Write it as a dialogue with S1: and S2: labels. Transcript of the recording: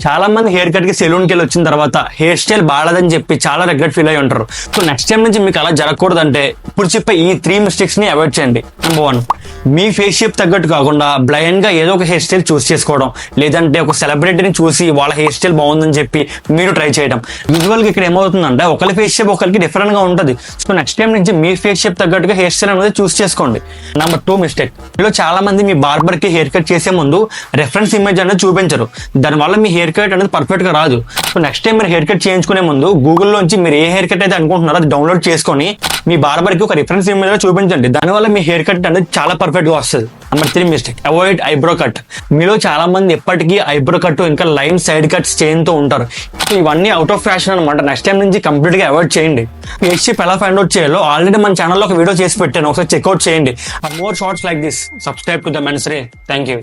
S1: చాలా మంది hair cut కి సెలూన్కి వెళ్ళి వచ్చిన తర్వాత హెయిర్ స్టైల్ బాగాలేదని చెప్పి చాలా రిగ్రెట్ ఫీల్ అయ్యి ఉంటారు. సో నెక్స్ట్ టైం నుంచి మీకు అలా జరగకూడదంటే ఇప్పుడు చెప్పే ఈ 3 మిస్టేక్స్ ని అవాయిడ్ చేయండి. నెంబర్ 1, మీ ఫేస్ షేప్ తగ్గట్టు కాకుండా బ్లైండ్ గా ఏదో ఒక హెయిర్ స్టైల్ చూస్ చేసుకోవడం, లేదంటే ఒక సెలబ్రిటీని చూసి వాళ్ళ హెయిర్ స్టైల్ బాగుందని చెప్పి మీరు ట్రై చేయడం. యూజువల్ గా ఇక్కడ ఏమవుతుందంటే ఒకరి ఫేస్ షేప్ ఒకరికి డిఫరెంట్ గా ఉంటుంది. సో నెక్స్ట్ టైం నుంచి మీ ఫేస్ షేప్ తగ్గట్టుగా హెయిర్ స్టైల్ అనేది చూస్ చేసుకోండి. నెంబర్ 2 మిస్టేక్, మీలో చాలా మంది మీ బార్బర్ కి హెయిర్ కట్ చేసే ముందు రెఫరెన్స్ ఇమేజ్ అనేది చూపించరు. దానివల్ల మీ హెయిర్ కట్ అనేది పర్ఫెక్ట్ గా రాదు. సో నెక్స్ట్ టైం మీరు హెయిర్ కట్ చేయించుకునే ముందు గూగుల్లోంచి మీరు ఏ హెయిర్ కట్ అయితే అనుకుంటున్నారో అది డౌన్లోడ్ చేసుకొని మీ బార్బర్ కి ఒక రిఫరెన్స్ ఇమేజ్ చూపించండి. దానివల్ల మీ హెయిర్ కట్ అనేది చాలా పర్ఫెక్ట్ గా వస్తుంది. Number 3 mistake, avoid eyebrow cut. మీలో చాలా మంది ఎప్పటికీ ఐబ్రో కట్ ఇంకా లైన్ సైడ్ కట్స్ చేయంతో ఉంటారు. ఇవన్నీ అవుట్ ఆఫ్ ఫ్యాషన్ అనమాట. నెక్స్ట్ టైం నుంచి కంప్లీట్ గా అవాయిడ్ చేయండి. ఫేస్ షేప్ ఎలా ఫైండ్ అవుట్ చేయాలో ఆల్రెడీ మన ఛానల్లో ఒక వీడియో చేసి పెట్టాను, ఒకసారి చెక్అవుట్ చేయండి. More shorts like this, subscribe to the men's ray. Thank you.